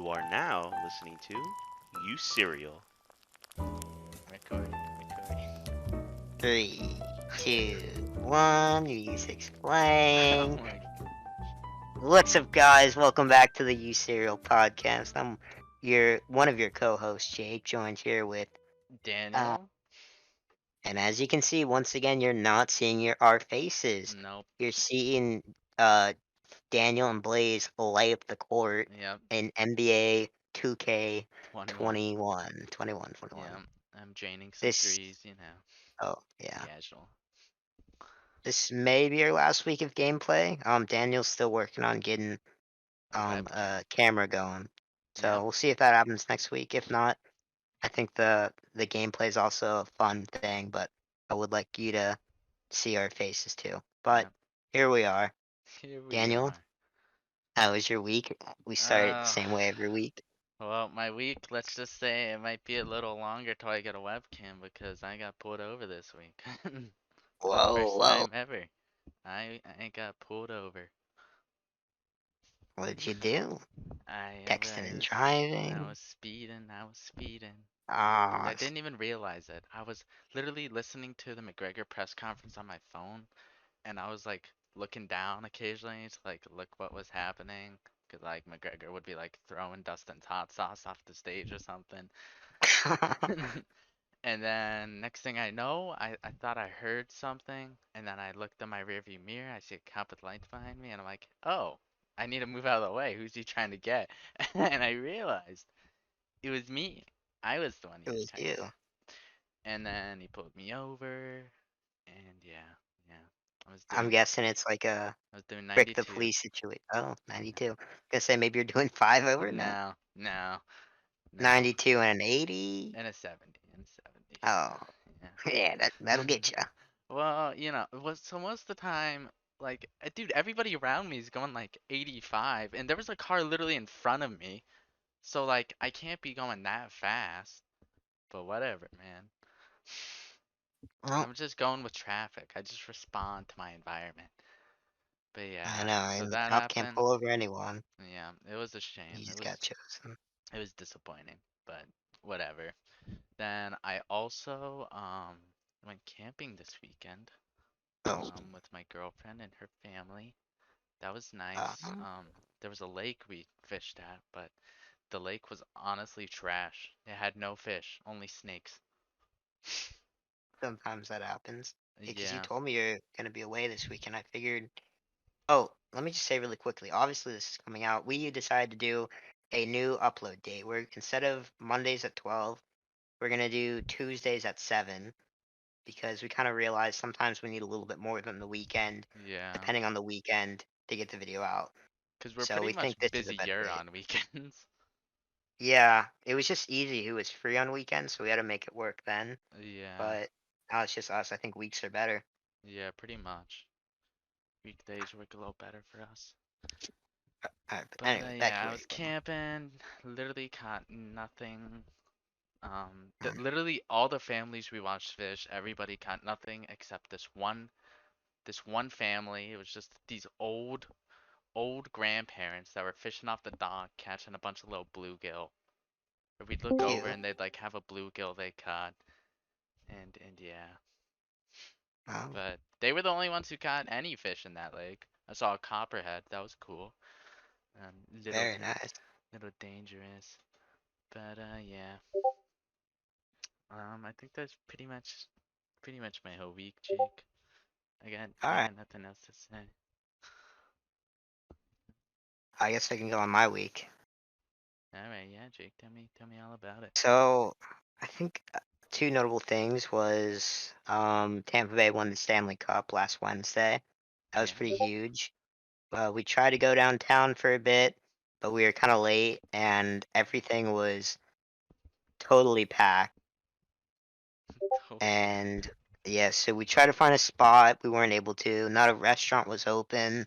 You are now listening to UCereal. Recording. Three, two, one. Music Oh explain. my What's up, guys? Welcome back to the UCereal podcast. I'm one of your co-hosts, Jake, joined here with uh, Daniel? and as you can see, once again, you're not seeing our faces. Nope. You're seeing uh Daniel and Blaze light up the court Yep. in NBA 2K 21. 21, Yeah. I'm draining some This, threes, oh yeah. casual. This may be our last week of gameplay. Daniel's still working on getting A webcam. a camera going. So Yep. we'll see if that happens next week. If not, I think the gameplay is also a fun thing, but I would like you to see our faces too. But Yep. here we are. Here we Daniel, are. how was your week? We start it the Uh, same way every week. well, my week, let's just say it might be a little longer till I get a webcam because I got pulled over this week. For the Whoa, first whoa. time ever. I got pulled over. What did you do? I Texting and was I driving? was speeding. I was speeding. Ah, I didn't even realize it. I was literally listening to the McGregor press conference on my phone, and I was like looking down occasionally to like look what was happening, cause like McGregor would be like throwing Dustin's hot sauce off the stage or something. And then next thing I know, I thought I heard something, and then I looked in my rearview mirror. I see a cop with lights behind me, and I'm like, oh, I need to move out of the way. Who's he trying to get? And I realized it was me. I was the one he it was was trying to you. get. And then he pulled me over, and yeah, I was I'm doing guessing it's like a I was doing Frick the 92. police situation. Oh, 92. Gonna say maybe you're doing five over now. No, no, no, 92 and an 80. and a 70, and a 70. Oh, yeah, that'll Yeah. get you. Well, it was so most of the time, like, dude, everybody around me is going like 85, and there was a car literally in front of me, so like I can't be going that fast. But whatever, man. Well, I'm just going with traffic. I just respond to my environment. But I yeah, know, so and the that cop can't happened. pull over anyone. Yeah, it was a shame. He It just got was chosen. it was disappointing, but whatever. Then I also went camping this weekend Oh, with my girlfriend and her family. That was nice. uh, There was a lake we fished at, but the lake was honestly trash. It had no fish, only snakes. sometimes that happens. Because you Yeah, told me you're gonna be away this weekend. I figured. Oh, let me just say really quickly. Obviously, this is coming out. We decided to do a new upload date. Where instead of Mondays at 12, we're gonna do Tuesdays at 7. Because we kind of realized sometimes we need a little bit more than the weekend, yeah. depending on the weekend, to get the video out. Cause we're So pretty we much think this is a better busier date. on weekends. Yeah, it was just easy. It was free on weekends, so we had to make it work then. Yeah, But now it's just us. I think weeks are better. yeah, pretty much. Weekdays work a little better for us. But But anyway, back to yeah, I where was you were. camping, literally caught nothing. Literally all the families we watched fish, everybody caught nothing except this one family. It was just these old grandparents that were fishing off the dock, catching a bunch of little bluegill. Or we'd look over Cute. and they'd like have a bluegill they caught, and yeah. Oh, But they were the only ones who caught any fish in that lake. I saw a copperhead, that was cool. Little very nice. little dangerous. But yeah. I think that's pretty much my whole week, Jake. I got All I right. got nothing else to say. I guess I can go on my week. All right, yeah, Jake, tell me all about it. So I think two notable things was Tampa Bay won the Stanley Cup last Wednesday. That was Yeah. pretty huge. We tried to go downtown for a bit, but we were kind of late, and everything was totally packed. Totally And packed. yeah, so we tried to find a spot. We weren't able to. Not a restaurant was open.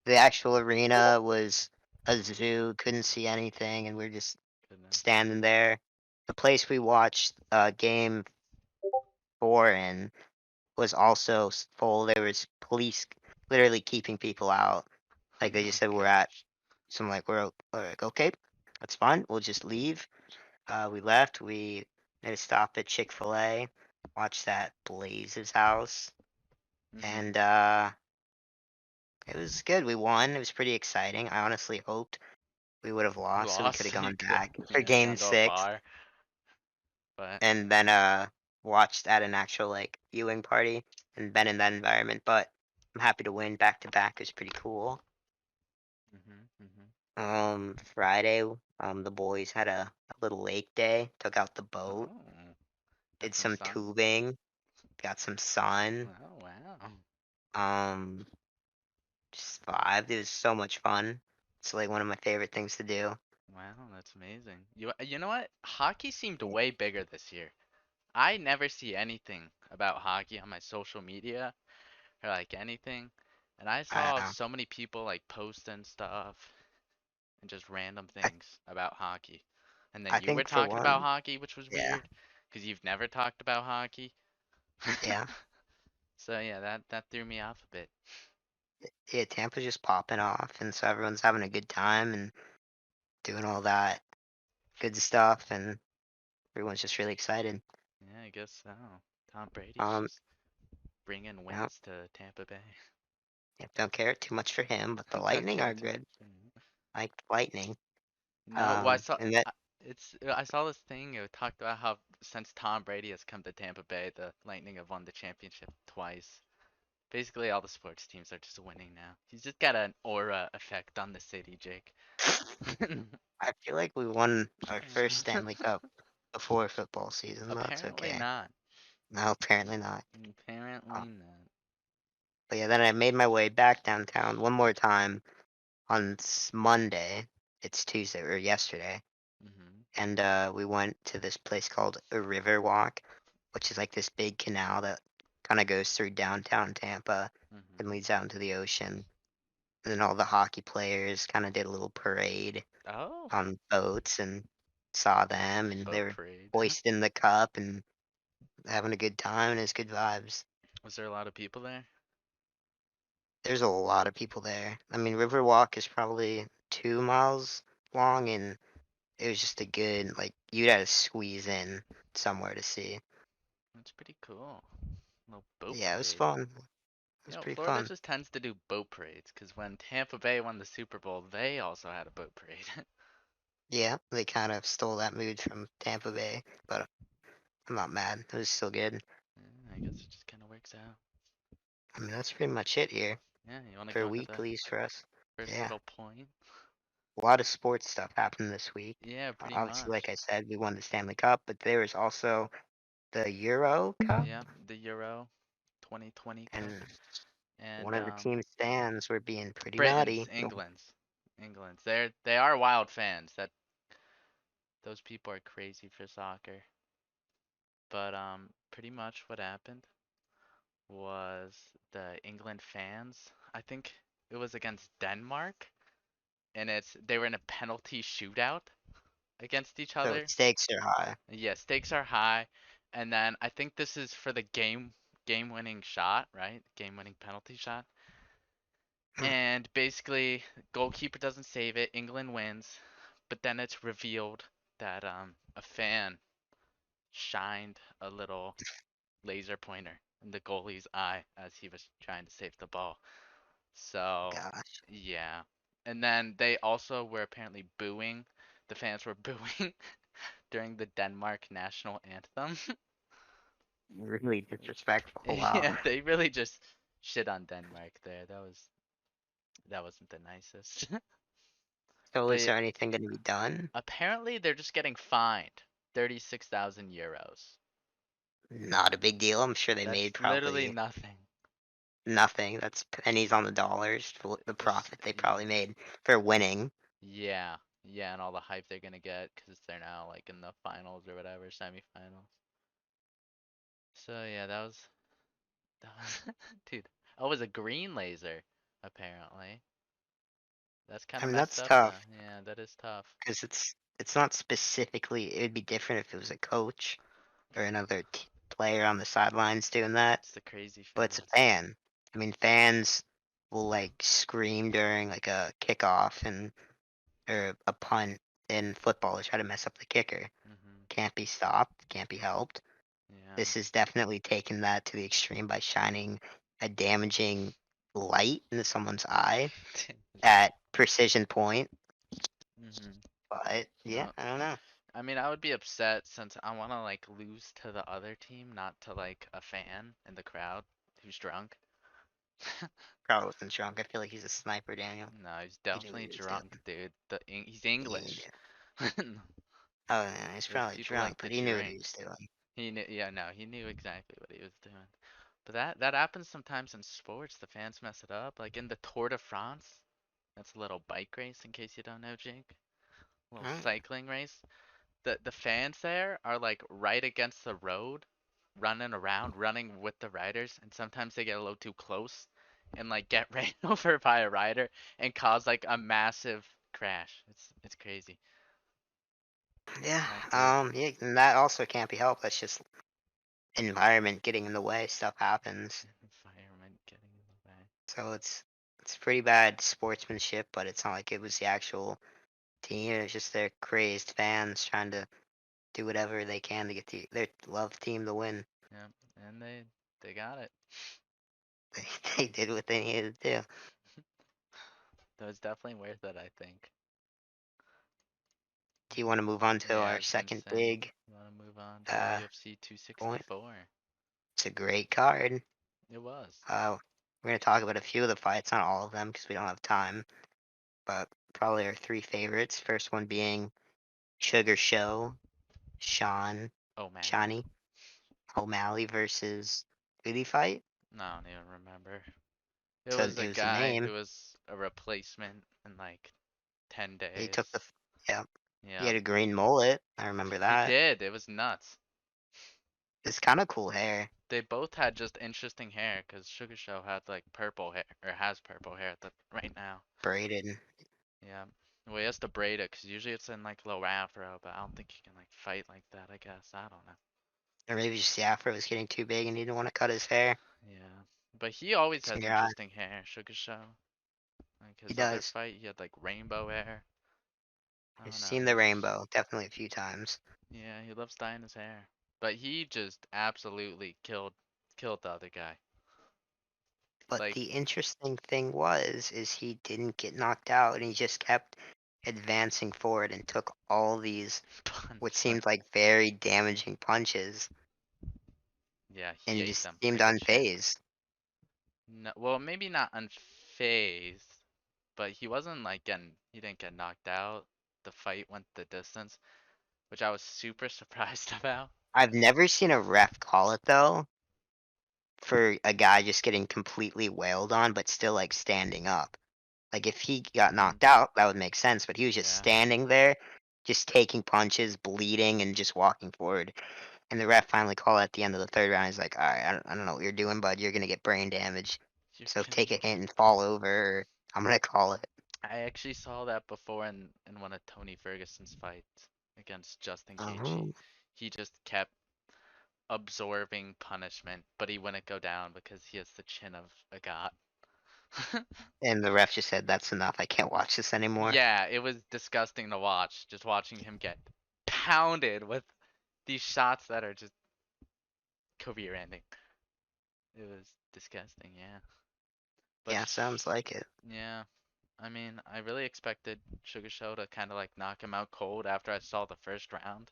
The actual arena was a zoo. Couldn't see anything, and we are just Goodness. standing there. The place we watched game 4 in was also full. There was police literally keeping people out. Oh Like they my just said we're at. gosh. So I'm like we're like okay. that's fine. We'll just leave. We left. We made a stop at Chick-fil-A, watched that Blaze's house, Mm-hmm. and it was good. We won. It was pretty exciting. I honestly hoped we would have You lost, so we could lost, have so you gone could have back for game gone to a 6, bar, but and then watched at an actual like viewing party and been in that environment. But I'm happy to win back to back. It was pretty cool. mm-hmm. Friday, the boys had a little lake day. Took out the boat, Oh, got did some some sun. tubing, got some sun. Oh wow, Um, just vibed. It was so much fun. It's like one of my favorite things to do. wow, that's amazing. You know what? Hockey seemed way bigger this year. I never see anything about hockey on my social media or like anything, and I saw Uh, so many people like posting stuff and just random I things about hockey. And then I you were think for talking about one, hockey, which was yeah, weird because you've never talked about hockey. yeah, So yeah, that threw me off a bit. yeah. Tampa's just popping off, and so everyone's having a good time and doing all that good stuff, and everyone's just really excited. Yeah, I guess so. Tom Brady's Um, just bringing yeah, wins to Tampa Bay. yeah, don't care too much for him, but the Don't Lightning care are too much good. for him. Like Lightning. No, well, And that I saw this thing. It talked about how since Tom Brady has come to Tampa Bay, the Lightning have won the championship twice. Basically, all the sports teams are just winning now. He's just got an aura effect on the city, Jake. I feel like we won our first Stanley Cup before football season. That's Apparently okay. not. No, apparently not. Uh, Apparently not. but yeah, then I made my way back downtown one more time on Monday. It's Tuesday or yesterday, Mhm. and we went to this place called a River Walk, which is like this big canal that kind of goes through downtown Tampa and Mhm. leads out into the ocean. And then all the hockey players kind of did a little parade Oh, on boats and saw them, and they boat were parade. hoisting the cup and having a good time, and it's good vibes. Was there a lot of people there? There's a lot of people there. I mean, Riverwalk is probably 2 miles long, and it was just a good like you'd have to squeeze in somewhere to see. That's pretty cool. Little boat Yeah, it was parade. fun. It You was know, pretty Florida fun. just tends to do boat parades because when Tampa Bay won the Super Bowl, they also had a boat parade. Yeah, they kind of stole that mood from Tampa Bay, but I'm not mad. It was still good. Yeah, I guess it just kind of works out. I mean, that's pretty much it here Yeah, you want to for go into the weeklies for us. first Yeah, little point? a lot of sports stuff happened this week. Yeah, pretty Obviously, like much. I said, we won the Stanley Cup, but there was also the Euro Cup, Yeah, the Euro 2020 Cup. and one And of the team stands were being pretty Britain's, naughty. England's. They are wild fans. That those people are crazy for soccer. But pretty much what happened was the England fans. I think it was against Denmark, and they were in a penalty shootout against each So other. stakes are high. Yeah, stakes are high, and then I think this is for the game-winning shot, right? Game-winning penalty shot. Hmm, And basically, goalkeeper doesn't save it. England wins, but then it's revealed that a fan shined a little laser pointer in the goalie's eye as he was trying to save the ball. So, gosh, yeah. And then they also were apparently booing. The fans were booing during the Denmark national anthem. really disrespectful. Wow. Yeah, they really just shit on Denmark there. That wasn't the nicest. So is But there anything going to be done? apparently they're just getting fined 36,000 euros. Not a big deal. I'm sure they That's made literally probably nothing. nothing. That's pennies on the dollars for the It's profit they probably made for winning. yeah, yeah, and all the hype they're gonna get because they're now like in the finals or whatever, semifinals. So yeah, that was dude. Oh, it was a green laser, apparently. That's kind I of mean, messed that's up tough though. Yeah, that is tough. because it's not specifically. It would be different if it was a coach or another player on the sidelines doing that. It's the crazy But it's a fans. fan. I mean, fans will like scream during like a kickoff and or a punt. in football to try to mess up the kicker. Mhm. Can't be stopped, can't be helped. Yeah. This is definitely taking that to the extreme by shining a damaging light into someone's eye at precision point. Mhm. But yeah, No. I don't know. I mean, I would be upset since I want to like lose to the other team, not to like a fan in the crowd who's drunk. Probably wasn't drunk. I feel like he's a sniper, Daniel. No, he's He knew what definitely he was drunk, doing. dude. He's He English. knew. Oh, yeah, he's If probably people like drunk, to but he knew what he drink, was doing. he knew. Yeah, no, he knew exactly what he was doing. But that happens sometimes in sports. The fans mess it up. Like in the Tour de France. That's a little bike race, in case you don't know, Jake. A little Oh, cycling race. The fans there are like right against the road, running around, running with the riders, and sometimes they get a little too close and like get ran over by a rider and cause like a massive crash. It's crazy. yeah. Not good. Yeah, and that also can't be helped. That's just environment getting in the way. Stuff happens. Environment getting in the way. So it's pretty bad sportsmanship, but it's not like it was the actual team. It's just their crazed fans trying to do whatever they can to get their love team to win. Yep, and they got it. They did what they needed to do. That was definitely worth it, I think. Do you want to move on to Yeah, I our was gonna second say, big you wanna move on to uh UFC point? 264? It's a great card. It was. We're gonna talk about a few of the fights, not all of them, because we don't have time. But probably our three favorites. First one being Sugar Show, Sean, O'Malley? Shawnee O'Malley versus Foodie fight. No, I don't even remember. It So was a it was a guy name. who was a replacement in like 10 He days. took the yeah. He Yeah. had a green mullet. I remember He that. did. It was nuts. It's kind of cool hair, They both had just interesting hair because Sugar Show had like purple hair or has purple hair at the right now. braided. Yeah. Well, he has to braid it because usually it's in like low afro, but I don't think he can like fight like that. I guess I don't know. Or maybe just the afro was getting too big and he didn't want to cut his hair. Yeah. But he always It's in has your eye. interesting hair. Sugar Show. Like He his other does. fight, he had like rainbow hair. I I've don't know. seen the rainbow definitely a few times. Yeah, he loves dyeing his hair. But he just absolutely killed the other guy. But Like the interesting thing is he didn't get knocked out and he just kept advancing forward and took all these what punch. seemed like very damaging punches Yeah, and he he ate just them seemed pretty legit. unfazed. No, well, maybe not unfazed, but he didn't get knocked out. The fight went the distance, which I was super surprised about. I've never seen a ref call it though for a guy just getting completely wailed on but still like standing up. Like if he got Mhm. knocked out, that would make sense, but he was just Yeah. standing there, just taking punches, bleeding, and just walking forward. And the ref finally called at the end of the third round. He's like, "All right, I don't know what you're doing, bud. You're gonna get brain damage. You're So gonna take a get. hint and fall over. Or I'm gonna call it." I actually saw that before in one of Tony Ferguson's fights against Justin Gaethje. Oh. He just kept absorbing punishment, but he wouldn't go down because he has the chin of a god. And the ref just said, "That's enough. I can't watch this anymore." Yeah, it was disgusting to watch, just watching him get pounded with these shots that are just career ending. It was disgusting, yeah. But Yeah, sounds like it. yeah, I mean, I really expected Sugar Show to kind of like knock him out cold after I saw the first round,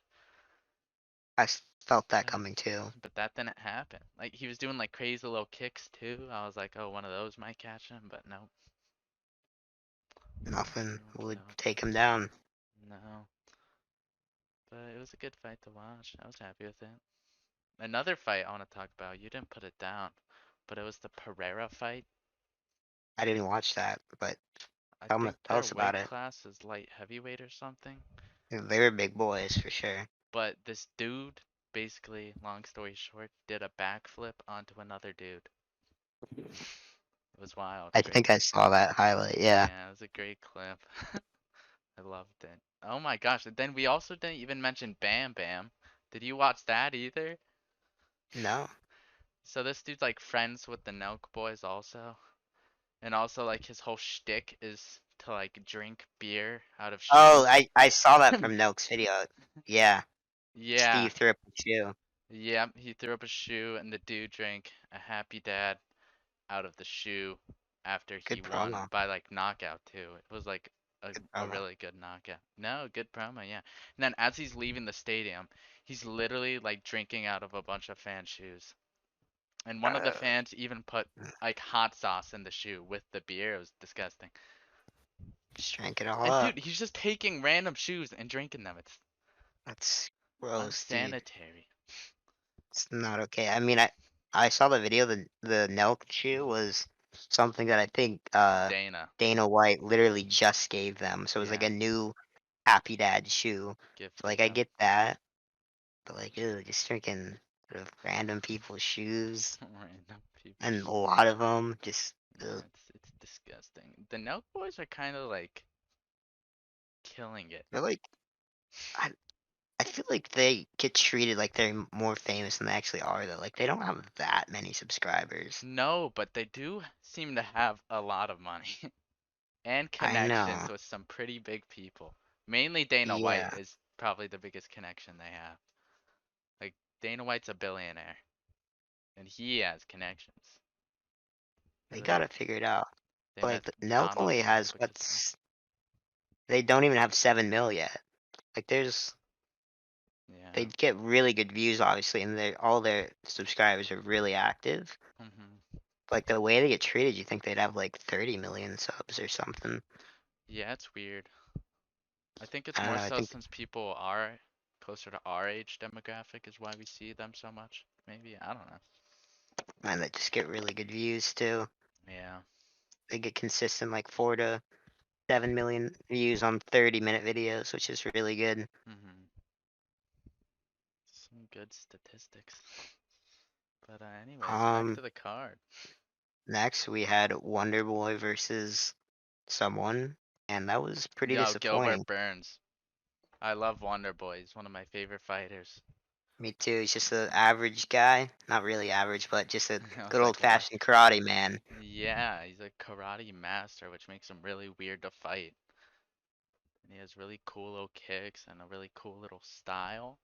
Felt that but coming too. but that didn't happen. Like he was doing like crazy little kicks too. I was like, oh, one of those might catch him, but no, Nothing didn't work would out. take him down. No, but it was a good fight to watch. I was happy with it. Another fight I want to talk about. You didn't put it down, but it was the Pereira fight. I didn't watch that, but I tell me, think tell their us about weight it. class is light heavyweight or something. They were big boys for sure. But this dude, basically, long story short, did a backflip onto another dude. It was wild. I Great. think I saw that highlight. Yeah. Yeah, it was a great clip. I loved it. Oh my gosh. And then we also didn't even mention Bam Bam. Did you watch that either? No. So this dude's like friends with the Nelk boys also. And also like his whole shtick is to like drink beer out of Oh, shoes. I saw that from Nelk's video. Yeah, Yeah. Steve threw up a shoe. Yep, he threw up a shoe and the dude drank a Happy Dad out of the shoe after he Good won promo. by like knockout too. It was like Good a promo. really good knockout. No, good promo, yeah. And then as he's leaving the stadium, he's literally like drinking out of a bunch of fan shoes. And one of the Uh, fans even put like hot sauce in the shoe with the beer. It was disgusting. just drank it all And up. dude, he's just taking random shoes and drinking them. It's That's gross, dude. unsanitary. It's not okay. I mean, I saw the video. The Nelk shoe was something that I think Dana, Dana White literally just gave them. So it was like yeah, a new Happy Dad shoe. So gifted like I them. get that, but like ew, just drinking sort of random people's shoes Random people. and a lot of them just Yeah, ugh. it's disgusting. The Nelk boys are kind of like killing it. They're like I I feel like they get treated like they're more famous than they actually are though. Like they don't have that many subscribers. No, but they do seem to have a lot of money and I connections know. with some pretty big people. Mainly Dana White Yeah, is probably the biggest connection they have. Like Dana White's a billionaire and he has connections. they Like got it figured out. they But met like Nelk Donald only Trump has because of that. what's they don't even have 7 mil yet. Like they Yeah. get really good views obviously, and all their subscribers are really active. Mhm. Like the way they get treated, you think they'd have like 30 million subs or something. Yeah, it's weird. I think it's I don't more know. I so think since people are closer to our age demographic is why we see them so much. Maybe, I don't know. man, they just get really good views too. Yeah. They get consistent like 4 to 7 million views on 30-minute videos, which is really good. Mhm. Some good statistics. But anyways, back Um, to the card. Next we had Wonder Boy versus someone, and that was pretty Yo, disappointing. Gilbert Burns. I love Wonder Boy. He's one of my favorite fighters. Me too. He's just an average guy. Not really average, but just a I good was old like, what? fashioned karate man. Yeah, he's a karate master, which makes him really weird to fight. And he has really cool little kicks and a really cool little style.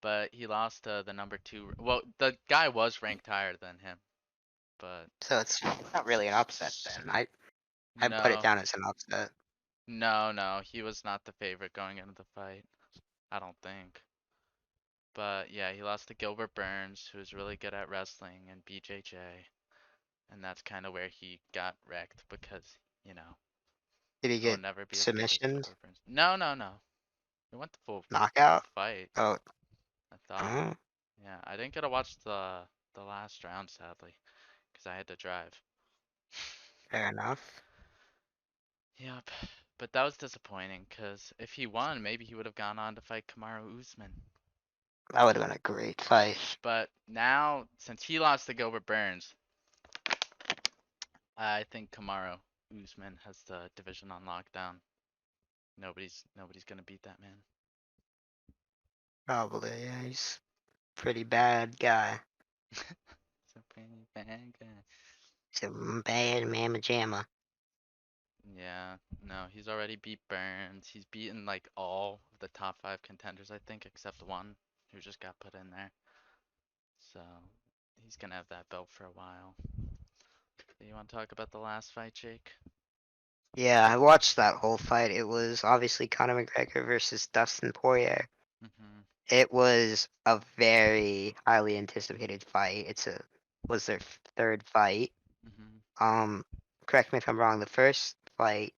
But he lost to the number two. Well, the guy was ranked higher than him, but So it's not really an upset then. I put it no, down as an upset. no, he was not the favorite going into the fight. I don't think. But yeah, he lost to Gilbert Burns, who's really good at wrestling, and BJJ. And that's kind of where he got wrecked because, you know, Did he he'll get never be as good as submissions? Gilbert Burns. No. He went the full Knockout? fight, Oh, I thought. oh, Yeah, I didn't get to watch the last round sadly, because I had to drive. fair enough. Yep. But that was disappointing, because if he won, maybe he would have gone on to fight Kamaru Usman. That would have been a great fight. But now, since he lost to Gilbert Burns, I think Kamaru Usman has the division on lockdown. Nobody's gonna beat that man. Probably, yeah, he's a pretty bad guy. So pretty bad guy. He's a bad mamma jamma. Yeah, no, he's already beat Burns. He's beaten like all of the top five contenders, I think, except one who just got put in there. So he's gonna have that belt for a while. Do you want to talk about the last fight, Jake? Yeah, I watched that whole fight. It was obviously Conor McGregor versus Dustin Poirier. Mhm. It was a very highly anticipated fight. Was their third fight. Mhm. Um, Correct me if I'm wrong. The first fight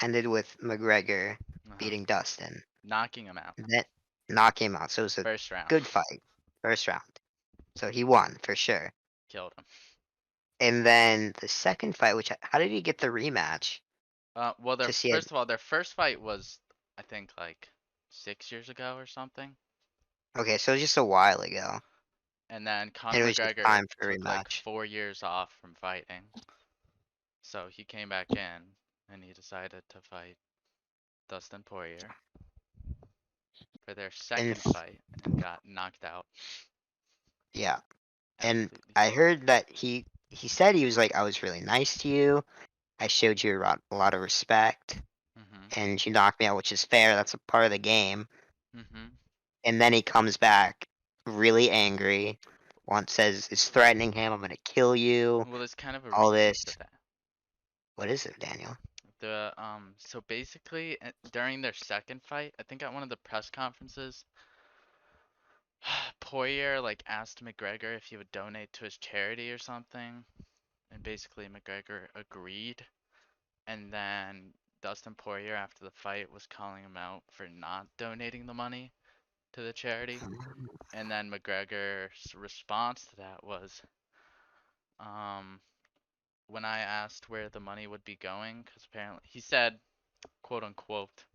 ended with McGregor Uh-huh. beating Dustin, Knocking him out. then knock him out. So it was a First round. good fight, first round. So he won for sure. Killed him. And then the second fight, how did he get the rematch? Well, their Because he had first of all, their first fight was, I think, like 6 years ago or something. okay, so it was just a while ago, And then and Conor it was just McGregor time for a took like rematch. 4 years off from fighting. So he came back in and he decided to fight Dustin Poirier for their And second fight and got knocked out. yeah, and Absolutely I killed him. heard that he said he was like, I was really nice to you. I showed you a lot of respect, Mhm. and you knocked me out, which is fair. That's a part of the game. Mhm. And then he comes back really angry. Once says is threatening him. I'm gonna kill you. Well, there's kind of a All reason this. to that. What is it, Daniel? So basically during their second fight, I think at one of the press conferences, Poirier like asked McGregor if he would donate to his charity or something, and basically McGregor agreed. And then Dustin Poirier after the fight was calling him out for not donating the money to the charity. And then McGregor's response to that was, um, when I asked where the money would be going, because apparently he said, quote unquote,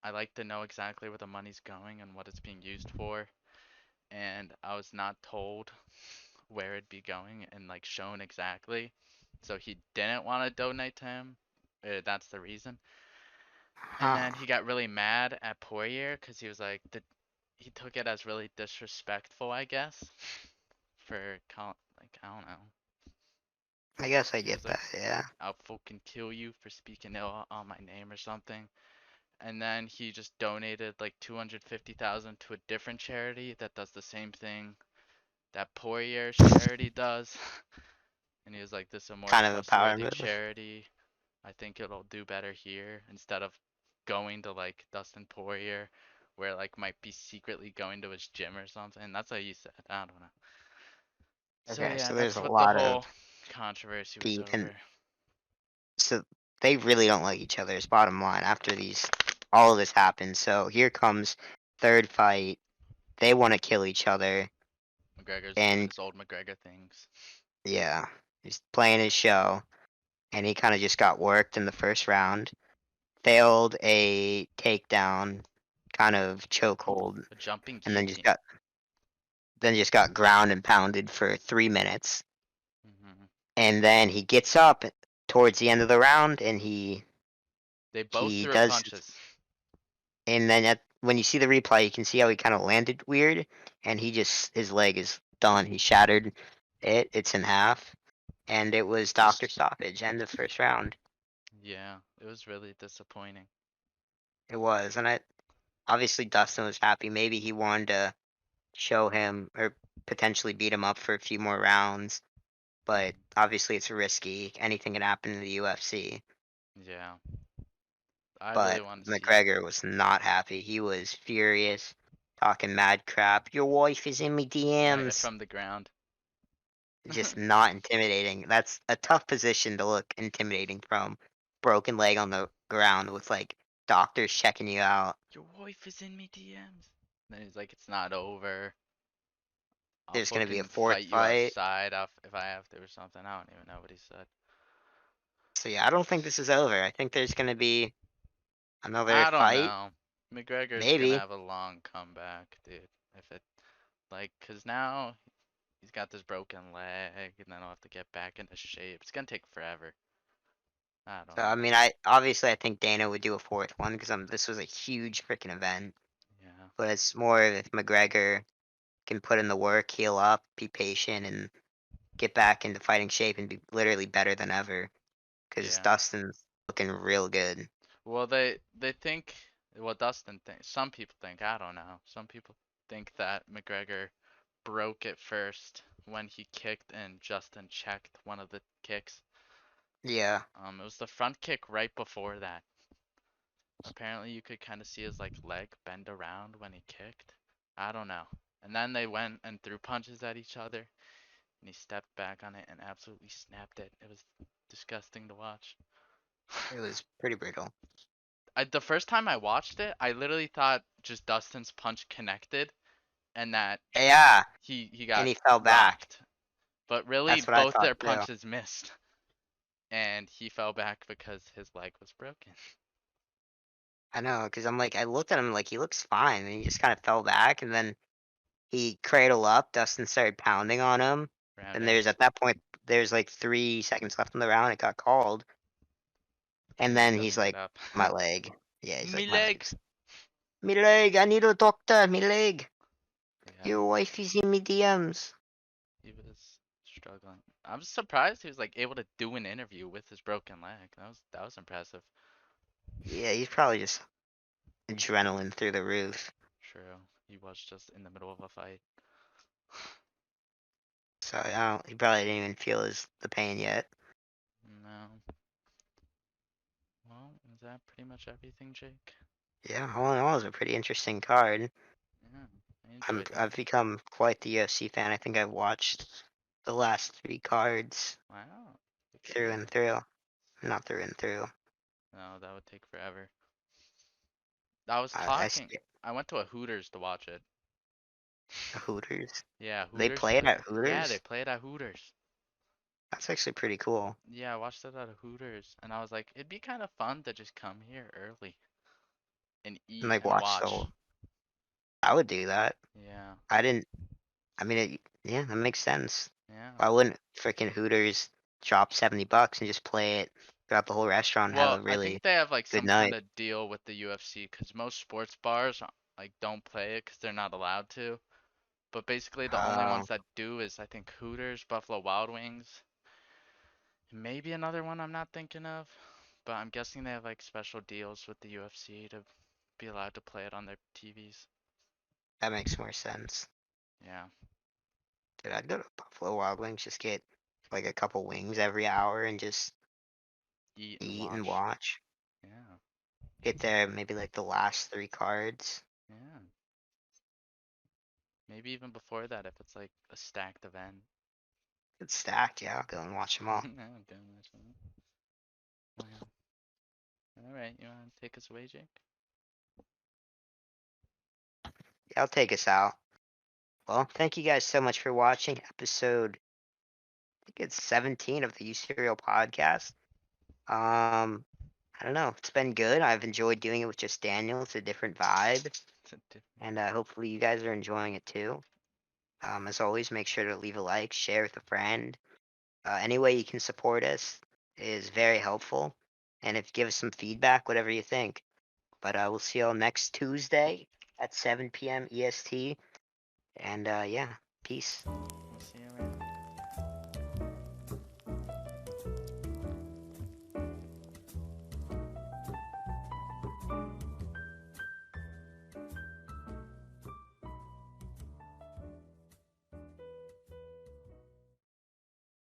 I like to know exactly where the money's going and what it's being used for. And I was not told where it'd be going and like shown exactly. So he didn't want to donate to him. That's the reason. And Huh. then he got really mad at Poirier because he was like, he took it as really disrespectful, I guess, for like I don't know. I guess I He get was like, that. Yeah. I'll fucking kill you for speaking ill on my name or something. And then he just donated like 250,000 to a different charity that does the same thing that Poirier's charity does. And he was like, this is a more Kind of a power trustworthy move. charity. I think it'll do better here instead of going to like Dustin Poirier, where like might be secretly going to his gym or something. That's what he said. I don't know. So Okay, yeah, so there's that's a what the lot of whole controversy was beef, and over. so they really don't like each other. Is bottom line. After all of this happens, so here comes third fight. They want to kill each other, McGregor's doing and his old McGregor things. yeah, he's playing his show, and he kind of just got worked in the first round. Failed a takedown, kind of chokehold, A jumping and guillotine. then just got ground and pounded for 3 minutes. Hmm. And then he gets up towards the end of the round, and They both he threw does. punches. And then when you see the replay, you can see how he kind of landed weird, and his leg is done. He shattered it. It's in half, and it was doctor stoppage. End of first round. Yeah, it was really disappointing. It was, and obviously Dustin was happy. Maybe he wanted to show him or potentially beat him up for a few more rounds, but Mhm. obviously it's risky. Anything can happen in the UFC. Yeah, I really But want to see. McGregor was not happy. He was furious, talking mad crap. Your wife is in me Right DMs. from the ground. Just not intimidating. That's a tough position to look intimidating from. Broken leg on the ground with like doctors checking you out. Your wife is in me DMs. Then he's like, it's not over. I'll There's gonna be a fucking fourth fight you fight. outside if I have to or something. I don't even know what he said. So yeah, I don't think this is over. I think there's gonna be another I don't fight. know. McGregor's gonna Maybe. have a long comeback, dude. If it like, cause now he's got this broken leg, and then I'll have to get back into shape. It's gonna take forever. I So don't I know. mean, I think Dana would do a fourth one because this was a huge freaking event. Yeah, But it's more of if McGregor can put in the work, heal up, be patient, and get back into fighting shape and be literally better than ever. Because yeah. Dustin's looking real good. Well, they think. Well, Dustin thinks. Some people think. I don't know. Some people think that McGregor broke it first when he kicked and Justin checked one of the kicks. Yeah, It was the front kick right before that. Apparently, you could kind of see his like leg bend around when he kicked. I don't know. And then they went and threw punches at each other, and he stepped back on it and absolutely snapped it. It was disgusting to watch. it was pretty brutal. The first time I watched it, I literally thought just Dustin's punch connected and that Yeah, he and got he fell back. rocked. But really, That's what I both thought their too. punches missed, and he fell back because his leg was broken. I know, because I'm like, I looked at him like he looks fine, and he just kind of fell back, and then he cradled up. Dustin started pounding on him. Round And ended. at that point, there's like 3 seconds left in the round. It got called. And And he then he's doesn't get like, up. my leg. Yeah, he's Me like, my leg. legs. Me leg, I need a doctor, me leg. Yeah, Your wife is in me DMs. he was struggling. I'm surprised he was like able to do an interview with his broken leg. That was impressive. Yeah, he's probably just adrenaline through the roof. True. He was just in the middle of a fight. So I don't, he probably didn't even feel the pain yet. No. Well, is that pretty much everything, Jake? Yeah, all in all, it was a pretty interesting card. Yeah, I enjoyed it. I've become quite the UFC fan. I think I've watched the last 3 cards Wow. Good for through you. and through. Not through and through. No, that would take forever. I was I talking. skip I went to a Hooters to watch it. Hooters. Yeah, They Hooters. play it at Yeah, they Hooters. play it at Hooters. That's actually pretty cool. Yeah, I watched it at a Hooters, and I was like, it'd be kind of fun to just come here early and And eat like and watch the watch. whole. I would do that. Yeah, I didn't. I mean, yeah, that makes sense. yeah. Why wouldn't freaking Hooters drop $70 and just play it throughout the whole restaurant and have Well, a I think really they have like good some kind night? of deal with the UFC because most sports bars like don't play it because they're not allowed to. But basically, the only Oh, ones that do is I think Hooters, Buffalo Wild Wings, and maybe another one I'm not thinking of. But I'm guessing they have like special deals with the UFC to be allowed to play it on their TVs. that makes more sense. Yeah, Dude, I'd go to Buffalo Wild Wings, just get like a couple wings every hour and just eat and eat and watch. watch. Yeah, Get there maybe like the last 3 cards. yeah. Maybe even before that if it's like a stacked event. It's stacked, yeah. I'll go and watch them all. Yeah, okay, that's fine. All right, you want to take us away, Jake? Yeah, I'll take us out. Well, thank you guys so much for watching episode. I think it's 17 of the UCereal podcast. I don't know. It's been good. I've enjoyed doing it with just Daniel. It's a different vibe, It's a different and hopefully you guys are enjoying it too. As always, make sure to leave a like, share with a friend. Any way you can support us is very helpful, and if give us some feedback, whatever you think. But we'll see y'all next Tuesday at 7 p.m. EST, and yeah, peace.